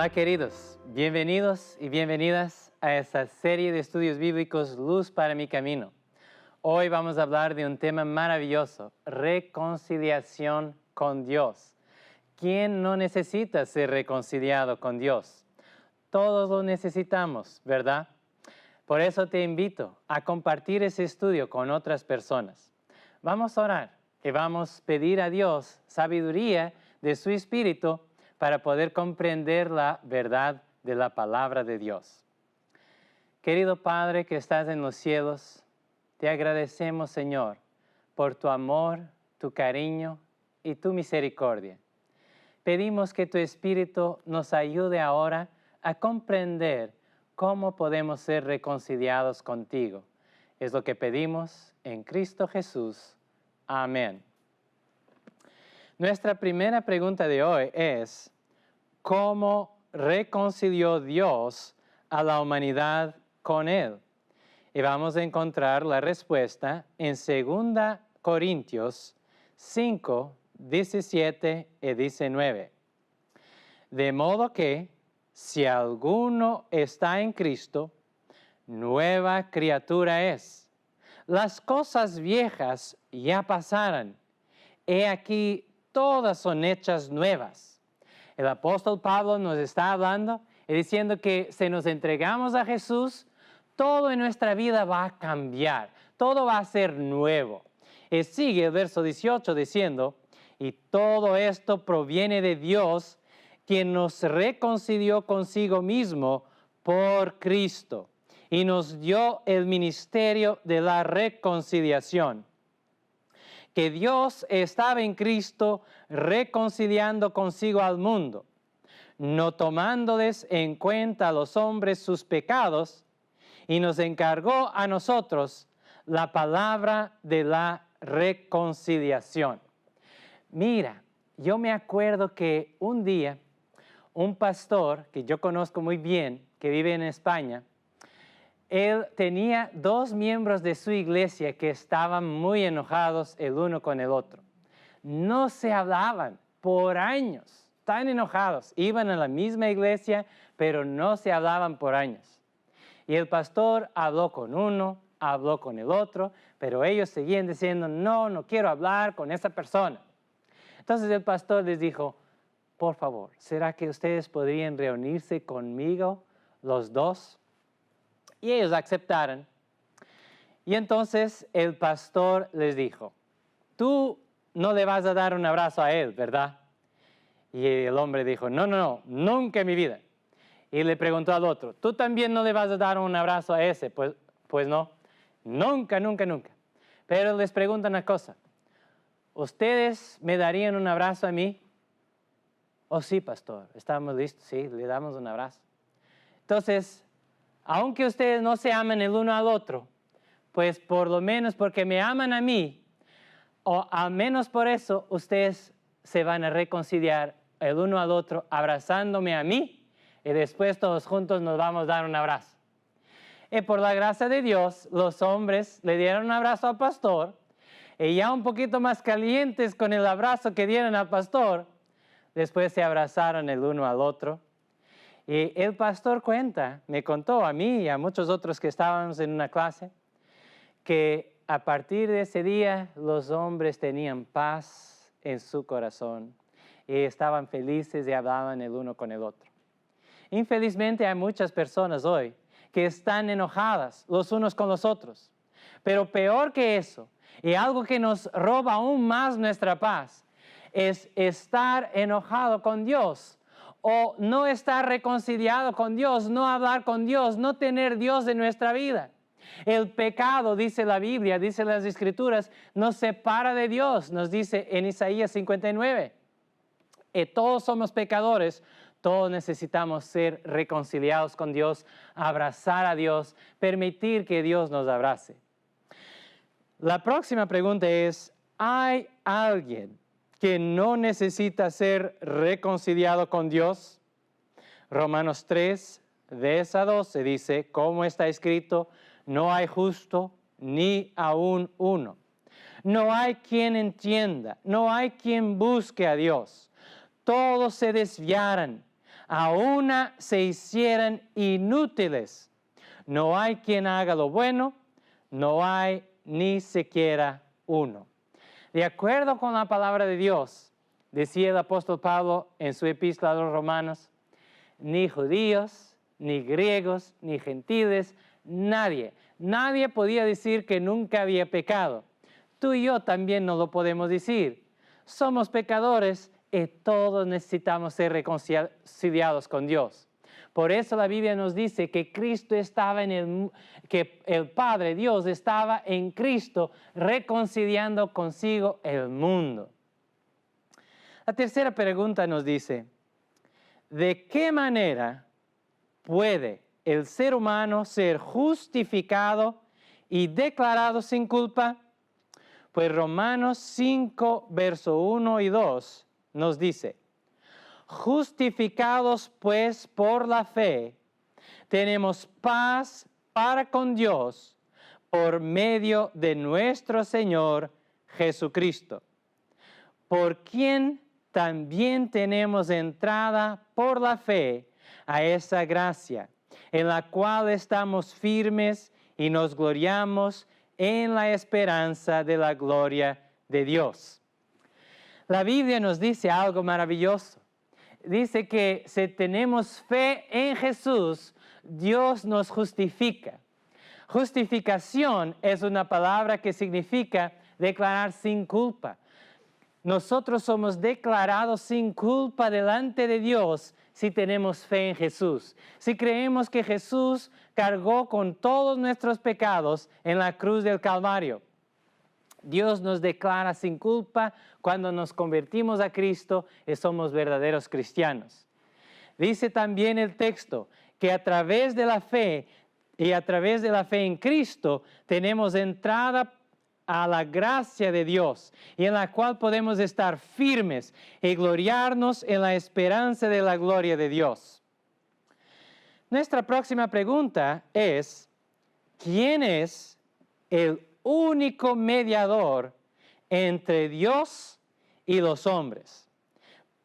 Hola queridos, bienvenidos y bienvenidas a esta serie de estudios bíblicos Luz para mi Camino. Hoy vamos a hablar de un tema maravilloso, reconciliación con Dios. ¿Quién no necesita ser reconciliado con Dios? Todos lo necesitamos, ¿verdad? Por eso te invito a compartir ese estudio con otras personas. Vamos a orar y vamos a pedir a Dios sabiduría de su Espíritu para poder comprender la verdad de la palabra de Dios. Querido Padre que estás en los cielos, te agradecemos, Señor, por tu amor, tu cariño y tu misericordia. Pedimos que tu Espíritu nos ayude ahora a comprender cómo podemos ser reconciliados contigo. Es lo que pedimos en Cristo Jesús. Amén. Nuestra primera pregunta de hoy es, ¿cómo reconcilió Dios a la humanidad con Él? Y vamos a encontrar la respuesta en 2 Corintios 5, 17 y 19. De modo que, si alguno está en Cristo, nueva criatura es. Las cosas viejas ya pasaron. He aquí, todas son hechas nuevas. El apóstol Pablo nos está hablando y diciendo que si nos entregamos a Jesús, todo en nuestra vida va a cambiar, todo va a ser nuevo. Y sigue el verso 18 diciendo, y todo esto proviene de Dios, quien nos reconcilió consigo mismo por Cristo y nos dio el ministerio de la reconciliación. Que Dios estaba en Cristo reconciliando consigo al mundo, no tomándoles en cuenta a los hombres sus pecados, y nos encargó a nosotros la palabra de la reconciliación. Mira, yo me acuerdo que un día, un pastor que yo conozco muy bien, que vive en España, él tenía 2 miembros de su iglesia que estaban muy enojados el uno con el otro. No se hablaban por años, tan enojados. Iban a la misma iglesia, pero no se hablaban por años. Y el pastor habló con uno, habló con el otro, pero ellos seguían diciendo, no quiero hablar con esa persona. Entonces el pastor les dijo, por favor, ¿será que ustedes podrían reunirse conmigo los dos? Y ellos aceptaron. Y entonces el pastor les dijo, tú no le vas a dar un abrazo a él, ¿verdad? Y el hombre dijo, no, nunca en mi vida. Y le preguntó al otro, ¿tú también no le vas a dar un abrazo a ese? Pues no, nunca. Pero les pregunto una cosa, ¿ustedes me darían un abrazo a mí? Oh sí, pastor, estamos listos, sí, le damos un abrazo. Entonces, aunque ustedes no se aman el uno al otro, pues por lo menos porque me aman a mí, o al menos por eso, ustedes se van a reconciliar el uno al otro abrazándome a mí, y después todos juntos nos vamos a dar un abrazo. Y por la gracia de Dios, los hombres le dieron un abrazo al pastor, y ya un poquito más calientes con el abrazo que dieron al pastor, después se abrazaron el uno al otro. Y el pastor me contó a mí y a muchos otros que estábamos en una clase, que a partir de ese día los hombres tenían paz en su corazón y estaban felices y hablaban el uno con el otro. Infelizmente hay muchas personas hoy que están enojadas los unos con los otros, pero peor que eso, y algo que nos roba aún más nuestra paz, es estar enojado con Dios, o no estar reconciliado con Dios, no hablar con Dios, no tener Dios en nuestra vida. El pecado, dice la Biblia, dice las Escrituras, nos separa de Dios, nos dice en Isaías 59. Y todos somos pecadores, todos necesitamos ser reconciliados con Dios, abrazar a Dios, permitir que Dios nos abrace. La próxima pregunta es, ¿hay alguien que no necesita ser reconciliado con Dios? Romanos 3, 10 a 12 dice, como está escrito, no hay justo ni aún uno. No hay quien entienda, no hay quien busque a Dios. Todos se desviaron, a una se hicieran inútiles. No hay quien haga lo bueno, no hay ni siquiera uno. De acuerdo con la palabra de Dios, decía el apóstol Pablo en su epístola a los Romanos, ni judíos, ni griegos, ni gentiles, nadie podía decir que nunca había pecado. Tú y yo también no lo podemos decir. Somos pecadores y todos necesitamos ser reconciliados con Dios. Por eso la Biblia nos dice que Cristo estaba que el Padre, Dios, estaba en Cristo reconciliando consigo el mundo. La tercera pregunta nos dice, ¿de qué manera puede el ser humano ser justificado y declarado sin culpa? Pues Romanos 5, verso 1 y 2 nos dice, justificados pues por la fe, tenemos paz para con Dios por medio de nuestro Señor Jesucristo, por quien también tenemos entrada por la fe a esa gracia, en la cual estamos firmes y nos gloriamos en la esperanza de la gloria de Dios. La Biblia nos dice algo maravilloso. Dice que si tenemos fe en Jesús, Dios nos justifica. Justificación es una palabra que significa declarar sin culpa. Nosotros somos declarados sin culpa delante de Dios si tenemos fe en Jesús. Si creemos que Jesús cargó con todos nuestros pecados en la cruz del Calvario. Dios nos declara sin culpa cuando nos convertimos a Cristo y somos verdaderos cristianos. Dice también el texto que a través de la fe y a través de la fe en Cristo tenemos entrada a la gracia de Dios y en la cual podemos estar firmes y gloriarnos en la esperanza de la gloria de Dios. Nuestra próxima pregunta es, ¿quién es el único mediador entre Dios y los hombres?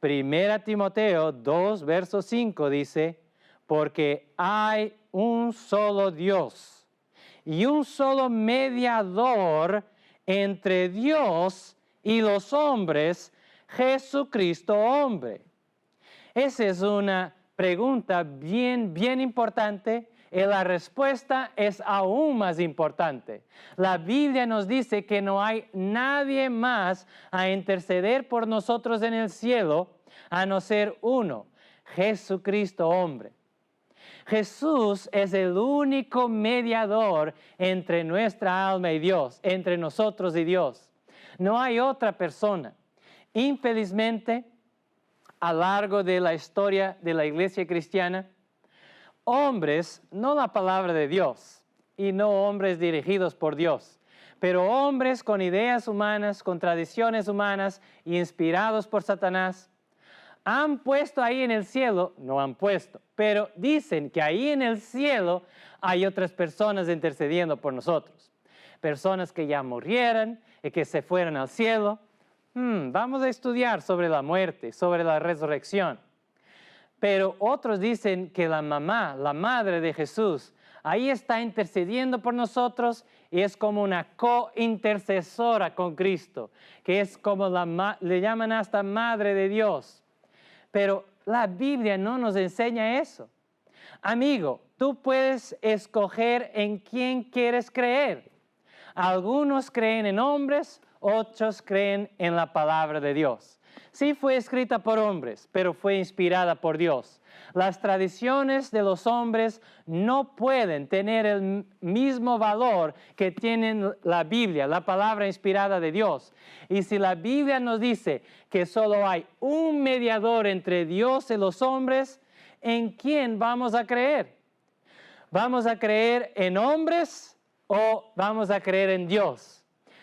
1 Timoteo 2, verso 5 dice, porque hay un solo Dios y un solo mediador entre Dios y los hombres, Jesucristo hombre. Esa es una pregunta bien importante y la respuesta es aún más importante. La Biblia nos dice que no hay nadie más a interceder por nosotros en el cielo a no ser uno, Jesucristo hombre. Jesús es el único mediador entre nuestra alma y Dios, entre nosotros y Dios. No hay otra persona. Infelizmente, a lo largo de la historia de la iglesia cristiana, hombres, no la palabra de Dios, y no hombres dirigidos por Dios, pero hombres con ideas humanas, con tradiciones humanas, inspirados por Satanás, han puesto ahí en el cielo, no han puesto, pero dicen que ahí en el cielo hay otras personas intercediendo por nosotros. Personas que ya murieran y que se fueran al cielo. Vamos a estudiar sobre la muerte, sobre la resurrección. Pero otros dicen que la mamá, la madre de Jesús, ahí está intercediendo por nosotros y es como una cointercesora con Cristo, que es como le llaman hasta Madre de Dios. Pero la Biblia no nos enseña eso. Amigo, tú puedes escoger en quién quieres creer. Algunos creen en hombres, otros creen en la palabra de Dios. Sí fue escrita por hombres, pero fue inspirada por Dios. Las tradiciones de los hombres no pueden tener el mismo valor que tienen la Biblia, la palabra inspirada de Dios. Y si la Biblia nos dice que solo hay un mediador entre Dios y los hombres, ¿en quién vamos a creer? ¿Vamos a creer en hombres o vamos a creer en Dios?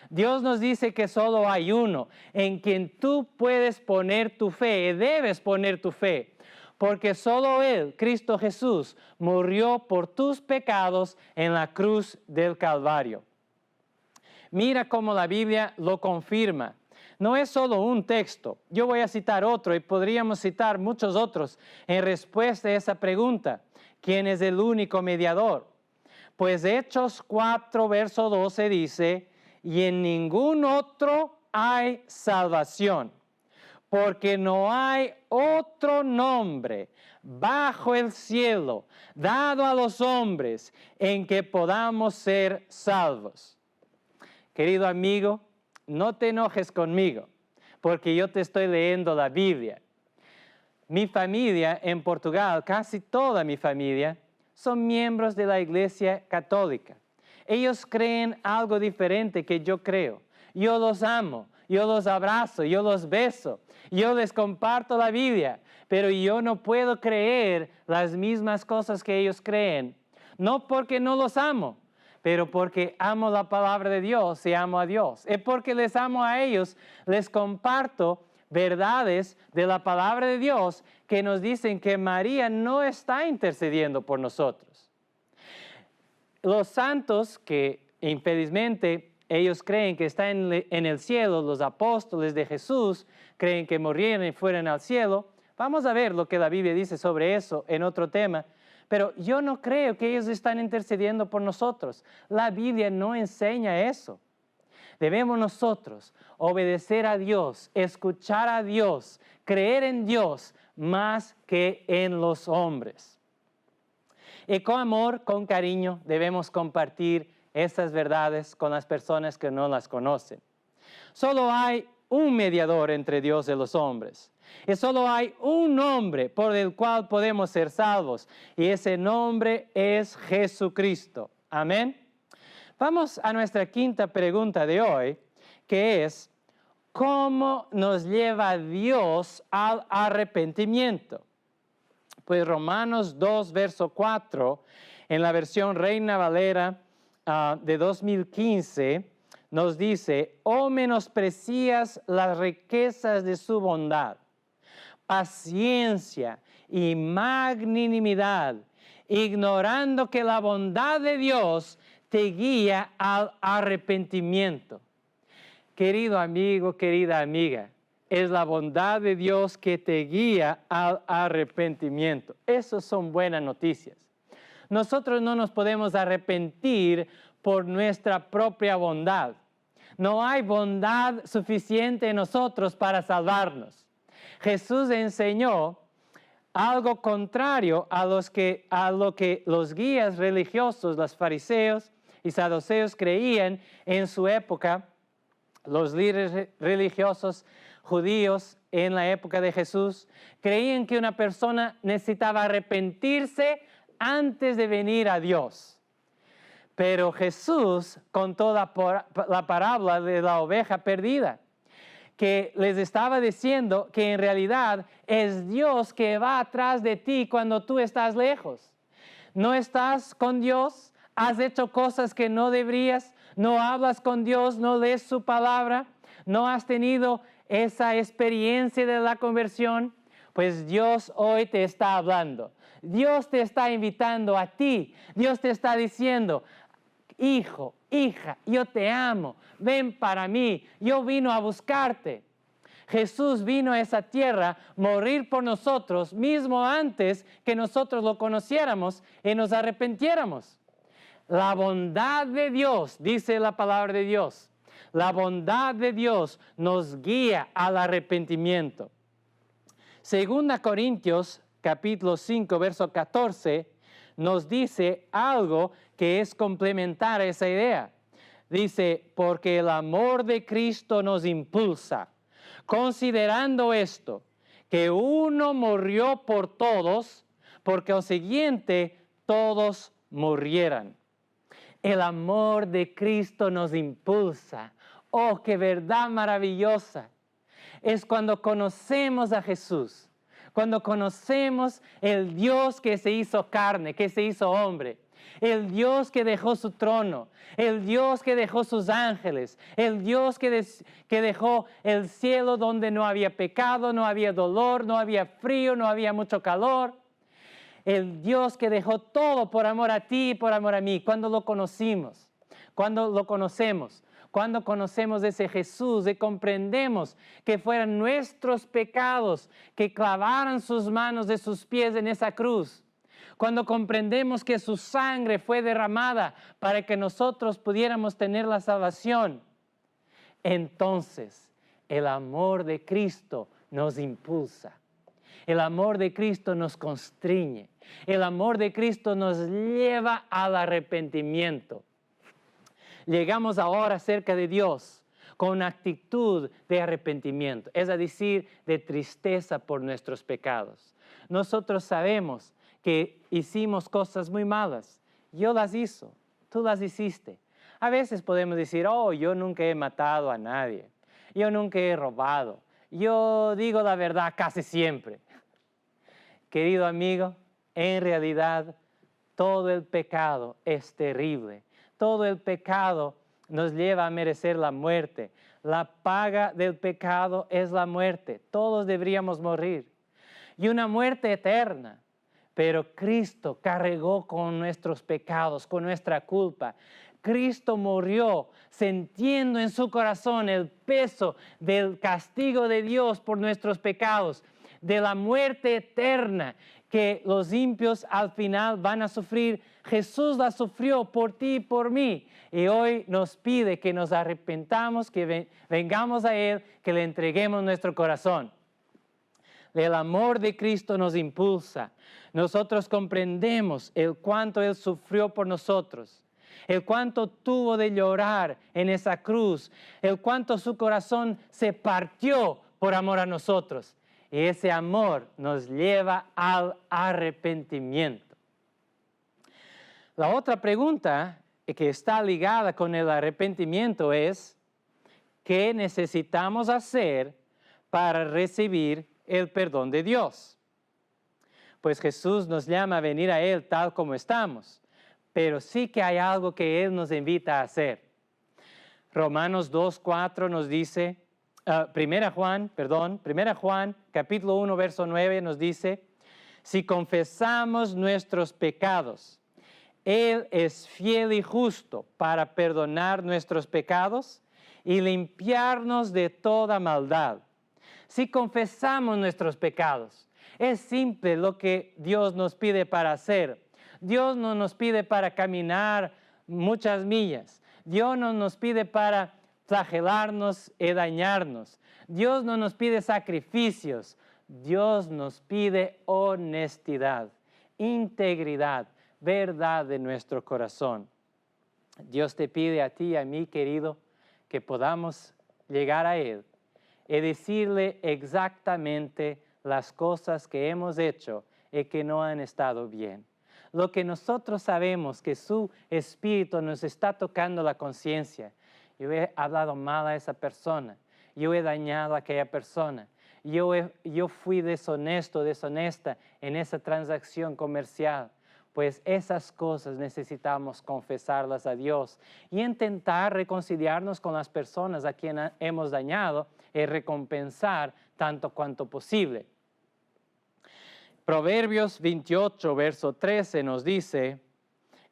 Dios nos dice que solo hay uno en quien tú puedes poner tu fe y debes poner tu fe, porque solo Él, Cristo Jesús, murió por tus pecados en la cruz del Calvario. Mira cómo la Biblia lo confirma. No es solo un texto. Yo voy a citar otro y podríamos citar muchos otros en respuesta a esa pregunta. ¿Quién es el único mediador? Pues Hechos 4, verso 12 dice, y en ningún otro hay salvación, porque no hay otro nombre bajo el cielo dado a los hombres en que podamos ser salvos. Querido amigo, no te enojes conmigo, porque yo te estoy leyendo la Biblia. Mi familia en Portugal, casi toda mi familia, son miembros de la Iglesia Católica. Ellos creen algo diferente que yo creo. Yo los amo, yo los abrazo, yo los beso, yo les comparto la Biblia, pero yo no puedo creer las mismas cosas que ellos creen. No porque no los amo, pero porque amo la palabra de Dios y amo a Dios. Es porque les amo a ellos, les comparto verdades de la palabra de Dios que nos dicen que María no está intercediendo por nosotros. Los santos que infelizmente ellos creen que están en el cielo, los apóstoles de Jesús creen que murieron y fueron al cielo. Vamos a ver lo que la Biblia dice sobre eso en otro tema. Pero yo no creo que ellos están intercediendo por nosotros. La Biblia no enseña eso. Debemos nosotros obedecer a Dios, escuchar a Dios, creer en Dios más que en los hombres. Y con amor, con cariño, debemos compartir estas verdades con las personas que no las conocen. Solo hay un mediador entre Dios y los hombres. Y solo hay un nombre por el cual podemos ser salvos. Y ese nombre es Jesucristo. Amén. Vamos a nuestra quinta pregunta de hoy, que es, ¿cómo nos lleva Dios al arrepentimiento? Pues Romanos 2, verso 4, en la versión Reina Valera de 2015, nos dice, «Oh, menosprecias las riquezas de su bondad, paciencia y magnanimidad, ignorando que la bondad de Dios te guía al arrepentimiento». Querido amigo, querida amiga, es la bondad de Dios que te guía al arrepentimiento. Esas son buenas noticias. Nosotros no nos podemos arrepentir por nuestra propia bondad. No hay bondad suficiente en nosotros para salvarnos. Jesús enseñó algo contrario a lo que los guías religiosos, los fariseos y saduceos creían en su época. Los líderes religiosos judíos en la época de Jesús creían que una persona necesitaba arrepentirse antes de venir a Dios. Pero Jesús contó la parábola de la oveja perdida, que les estaba diciendo que en realidad es Dios que va atrás de ti cuando tú estás lejos. No estás con Dios, has hecho cosas que no deberías, no hablas con Dios, no lees su palabra, no has tenido esa experiencia de la conversión, pues Dios hoy te está hablando. Dios te está invitando a ti. Dios te está diciendo, hijo, hija, yo te amo, ven para mí, yo vino a buscarte. Jesús vino a esa tierra morir por nosotros, mismo antes que nosotros lo conociéramos y nos arrepintiéramos. La bondad de Dios, dice la palabra de Dios, la bondad de Dios nos guía al arrepentimiento. Segunda Corintios, capítulo 5, verso 14, nos dice algo que es complementar a esa idea. Dice, porque el amor de Cristo nos impulsa, considerando esto, que uno murió por todos, porque consiguiente todos murieran. El amor de Cristo nos impulsa. Oh, qué verdad maravillosa. Es cuando conocemos a Jesús, cuando conocemos el Dios que se hizo carne, que se hizo hombre, el Dios que dejó su trono, el Dios que dejó sus ángeles, el Dios que dejó el cielo donde no había pecado, no había dolor, no había frío, no había mucho calor. El Dios que dejó todo por amor a ti y por amor a mí. Cuando lo conocemos, cuando conocemos ese Jesús y comprendemos que fueran nuestros pecados que clavaran sus manos de sus pies en esa cruz, cuando comprendemos que su sangre fue derramada para que nosotros pudiéramos tener la salvación, entonces el amor de Cristo nos impulsa. El amor de Cristo nos constriñe. El amor de Cristo nos lleva al arrepentimiento. Llegamos ahora cerca de Dios con una actitud de arrepentimiento, es decir, de tristeza por nuestros pecados. Nosotros sabemos que hicimos cosas muy malas. Yo las hice, tú las hiciste. A veces podemos decir, oh, yo nunca he matado a nadie. Yo nunca he robado. Yo digo la verdad casi siempre. Querido amigo, en realidad todo el pecado es terrible. Todo el pecado nos lleva a merecer la muerte. La paga del pecado es la muerte. Todos deberíamos morir. Y una muerte eterna. Pero Cristo cargó con nuestros pecados, con nuestra culpa. Cristo murió sintiendo en su corazón el peso del castigo de Dios por nuestros pecados, de la muerte eterna que los impios al final van a sufrir. Jesús la sufrió por ti y por mí. Y hoy nos pide que nos arrepentamos, que vengamos a Él, que le entreguemos nuestro corazón. El amor de Cristo nos impulsa. Nosotros comprendemos el cuánto Él sufrió por nosotros, el cuánto tuvo de llorar en esa cruz, el cuánto su corazón se partió por amor a nosotros. Y ese amor nos lleva al arrepentimiento. La otra pregunta que está ligada con el arrepentimiento es, ¿qué necesitamos hacer para recibir el perdón de Dios? Pues Jesús nos llama a venir a Él tal como estamos, pero sí que hay algo que Él nos invita a hacer. Romanos 2:4 nos dice, 1 Juan capítulo 1 verso 9 nos dice, si confesamos nuestros pecados, Él es fiel y justo para perdonar nuestros pecados y limpiarnos de toda maldad. Si confesamos nuestros pecados, es simple lo que Dios nos pide para hacer. Dios no nos pide para caminar muchas millas. Dios no nos pide para flagelarnos y dañarnos. Dios no nos pide sacrificios. Dios nos pide honestidad, integridad, verdad de nuestro corazón. Dios te pide a ti y a mí, querido, que podamos llegar a Él y decirle exactamente las cosas que hemos hecho y que no han estado bien. Lo que nosotros sabemos que su Espíritu nos está tocando la conciencia. Yo he hablado mal a esa persona. Yo he dañado a aquella persona. Yo fui deshonesto, deshonesta en esa transacción comercial. Pues esas cosas necesitamos confesarlas a Dios y intentar reconciliarnos con las personas a quienes hemos dañado y recompensar tanto cuanto posible. Proverbios 28, verso 13 nos dice,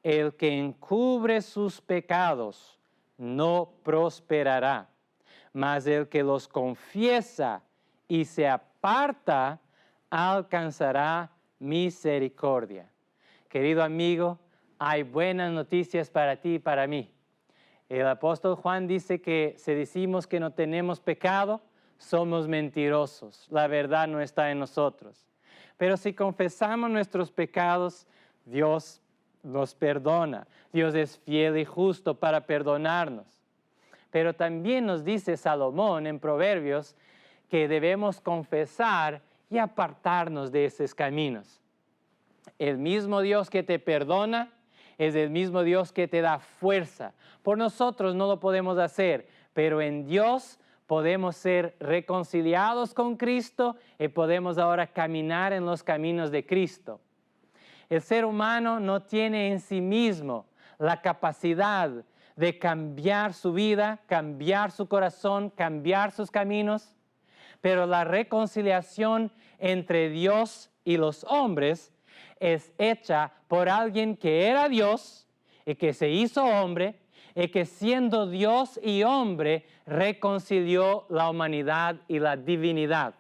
el que encubre sus pecados no prosperará, mas el que los confiesa y se aparta alcanzará misericordia. Querido amigo, hay buenas noticias para ti y para mí. El apóstol Juan dice que si decimos que no tenemos pecado, somos mentirosos. La verdad no está en nosotros. Pero si confesamos nuestros pecados, Dios nos perdona. Dios es fiel y justo para perdonarnos. Pero también nos dice Salomón en Proverbios que debemos confesar y apartarnos de esos caminos. El mismo Dios que te perdona es el mismo Dios que te da fuerza. Por nosotros no lo podemos hacer, pero en Dios podemos ser reconciliados con Cristo y podemos ahora caminar en los caminos de Cristo. El ser humano no tiene en sí mismo la capacidad de cambiar su vida, cambiar su corazón, cambiar sus caminos, pero la reconciliación entre Dios y los hombres es hecha por alguien que era Dios y que se hizo hombre y que siendo Dios y hombre, reconcilió la humanidad y la divinidad.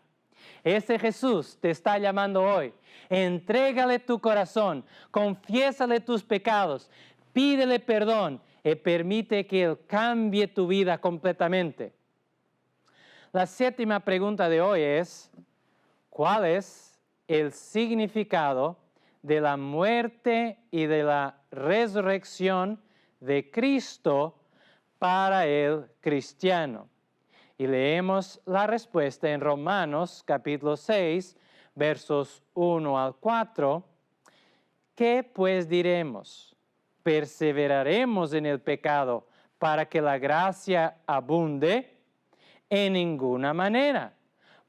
Ese Jesús te está llamando hoy. Entrégale tu corazón, confiésale tus pecados, pídele perdón y permite que Él cambie tu vida completamente. La séptima pregunta de hoy es, ¿cuál es el significado de la muerte y de la resurrección de Cristo para el cristiano? Y leemos la respuesta en Romanos capítulo 6, versos 1 al 4. ¿Qué pues diremos? ¿Perseveraremos en el pecado para que la gracia abunde? En ninguna manera,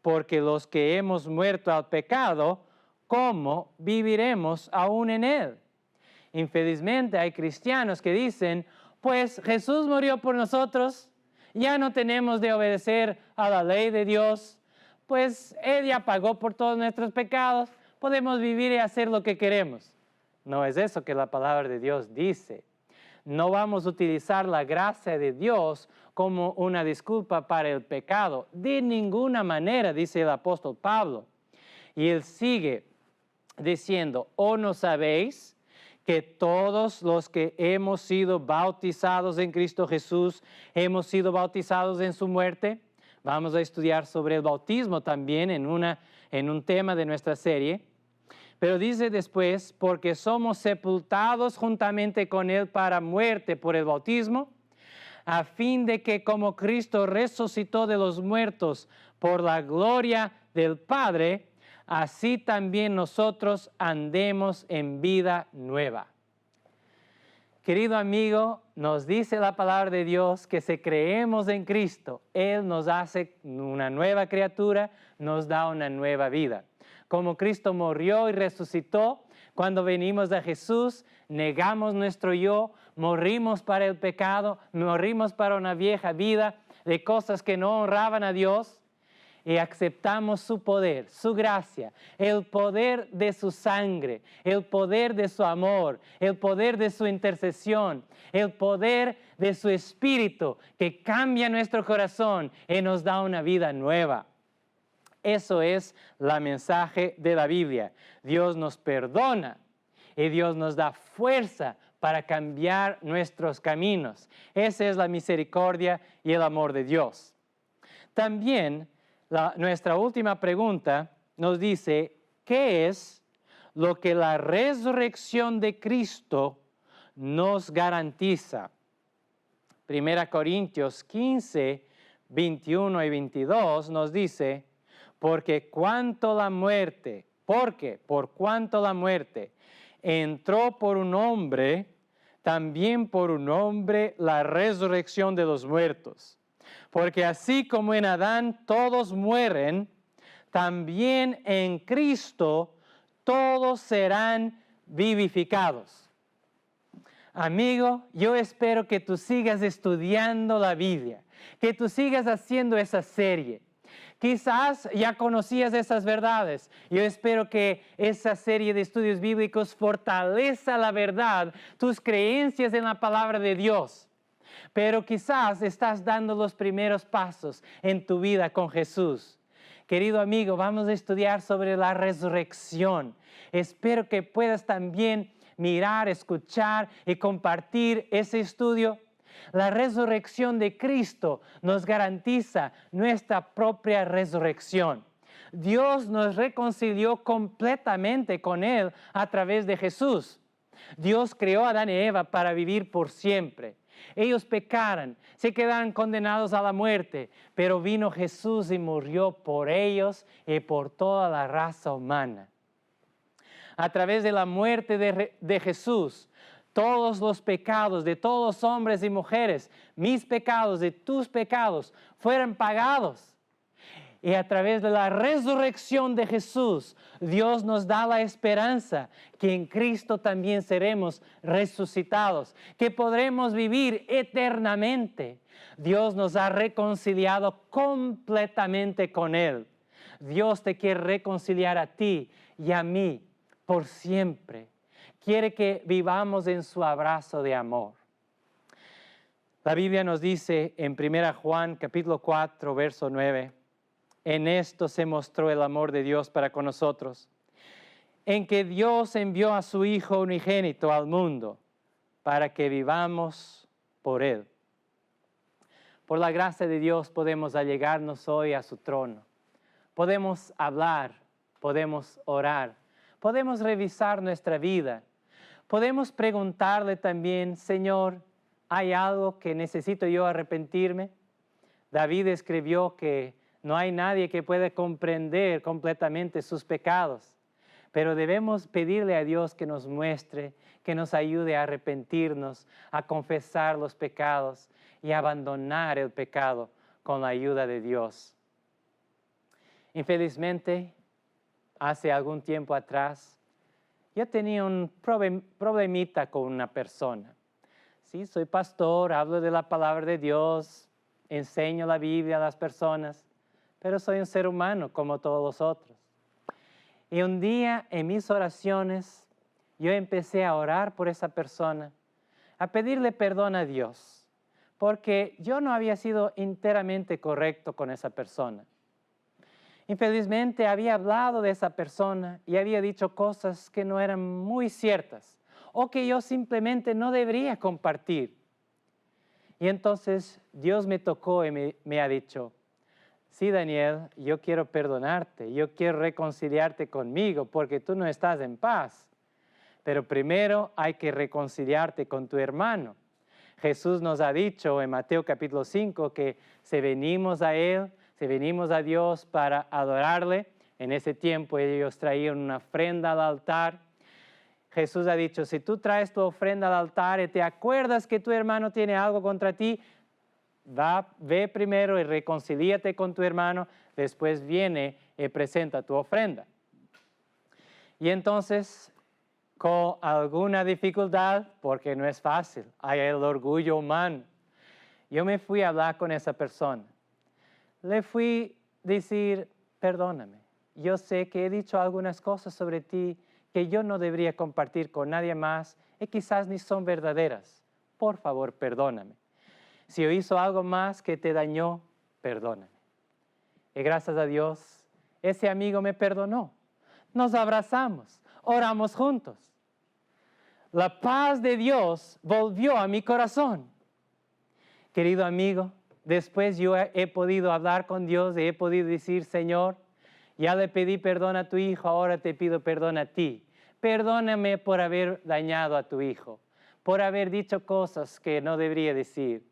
porque los que hemos muerto al pecado, ¿cómo viviremos aún en él? Infelizmente hay cristianos que dicen, pues Jesús murió por nosotros, ya no tenemos de obedecer a la ley de Dios, pues Él ya pagó por todos nuestros pecados, podemos vivir y hacer lo que queremos. No es eso que la palabra de Dios dice. No vamos a utilizar la gracia de Dios como una disculpa para el pecado. De ninguna manera, dice el apóstol Pablo. Y él sigue diciendo, ¿o no sabéis que todos los que hemos sido bautizados en Cristo Jesús, hemos sido bautizados en su muerte? Vamos a estudiar sobre el bautismo también en un tema de nuestra serie. Pero dice después, porque somos sepultados juntamente con Él para muerte por el bautismo, a fin de que como Cristo resucitó de los muertos por la gloria del Padre, así también nosotros andemos en vida nueva. Querido amigo, nos dice la palabra de Dios que si creemos en Cristo, Él nos hace una nueva criatura, nos da una nueva vida. Como Cristo murió y resucitó, cuando venimos a Jesús, negamos nuestro yo, morimos para el pecado, morimos para una vieja vida de cosas que no honraban a Dios y aceptamos su poder, su gracia, el poder de su sangre, el poder de su amor, el poder de su intercesión, el poder de su espíritu que cambia nuestro corazón y nos da una vida nueva. Eso es la mensaje de la Biblia. Dios nos perdona y Dios nos da fuerza para cambiar nuestros caminos. Esa es la misericordia y el amor de Dios. También nuestra última pregunta nos dice, ¿qué es lo que la resurrección de Cristo nos garantiza? 1 Corintios 15, 21 y 22 nos dice, por cuanto la muerte entró por un hombre, también por un hombre la resurrección de los muertos. Porque así como en Adán todos mueren, también en Cristo todos serán vivificados. Amigo, yo espero que tú sigas estudiando la Biblia, que tú sigas haciendo esa serie. Quizás ya conocías esas verdades. Yo espero que esa serie de estudios bíblicos fortalezca la verdad, tus creencias en la palabra de Dios. Pero quizás estás dando los primeros pasos en tu vida con Jesús. Querido amigo, vamos a estudiar sobre la resurrección. Espero que puedas también mirar, escuchar y compartir ese estudio. La resurrección de Cristo nos garantiza nuestra propia resurrección. Dios nos reconcilió completamente con Él a través de Jesús. Dios creó a Adán y Eva para vivir por siempre. Ellos pecaron, se quedaron condenados a la muerte, pero vino Jesús y murió por ellos y por toda la raza humana. A través de la muerte de Jesús, todos los pecados de todos los hombres y mujeres, mis pecados y tus pecados, fueron pagados. Y a través de la resurrección de Jesús, Dios nos da la esperanza que en Cristo también seremos resucitados, que podremos vivir eternamente. Dios nos ha reconciliado completamente con Él. Dios te quiere reconciliar a ti y a mí por siempre. Quiere que vivamos en su abrazo de amor. La Biblia nos dice en 1 Juan capítulo 4, verso 9, en esto se mostró el amor de Dios para con nosotros, en que Dios envió a su Hijo unigénito al mundo para que vivamos por Él. Por la gracia de Dios podemos allegarnos hoy a su trono. Podemos hablar, podemos orar, podemos revisar nuestra vida. Podemos preguntarle también, Señor, ¿hay algo que necesito yo arrepentirme? David escribió que no hay nadie que pueda comprender completamente sus pecados, pero debemos pedirle a Dios que nos muestre, que nos ayude a arrepentirnos, a confesar los pecados y a abandonar el pecado con la ayuda de Dios. Infelizmente, hace algún tiempo atrás, yo tenía un problemita con una persona. Sí, soy pastor, hablo de la palabra de Dios, enseño la Biblia a las personas, pero soy un ser humano como todos los otros. Y un día en mis oraciones, yo empecé a orar por esa persona, a pedirle perdón a Dios, porque yo no había sido enteramente correcto con esa persona. Infelizmente había hablado de esa persona y había dicho cosas que no eran muy ciertas o que yo simplemente no debería compartir. Y entonces Dios me tocó y me ha dicho, sí, Daniel, yo quiero perdonarte, yo quiero reconciliarte conmigo porque tú no estás en paz. Pero primero hay que reconciliarte con tu hermano. Jesús nos ha dicho en Mateo capítulo 5 que si venimos a Él, si venimos a Dios para adorarle, en ese tiempo ellos traían una ofrenda al altar. Jesús ha dicho, si tú traes tu ofrenda al altar y te acuerdas que tu hermano tiene algo contra ti, ve primero y reconcilíate con tu hermano, después viene y presenta tu ofrenda. Y entonces, con alguna dificultad, porque no es fácil, hay el orgullo humano, yo me fui a hablar con esa persona. Le fui a decir, perdóname, yo sé que he dicho algunas cosas sobre ti que yo no debería compartir con nadie más y quizás ni son verdaderas. Por favor, perdóname. Si yo hizo algo más que te dañó, perdóname. Y gracias a Dios, ese amigo me perdonó. Nos abrazamos, oramos juntos. La paz de Dios volvió a mi corazón. Querido amigo, después yo he podido hablar con Dios y he podido decir, Señor, ya le pedí perdón a tu hijo, ahora te pido perdón a ti. Perdóname por haber dañado a tu hijo, por haber dicho cosas que no debería decir.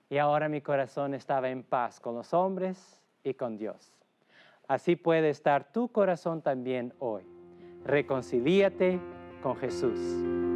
Y ahora mi corazón estaba en paz con los hombres y con Dios. Así puede estar tu corazón también hoy. Reconcilíate con Jesús.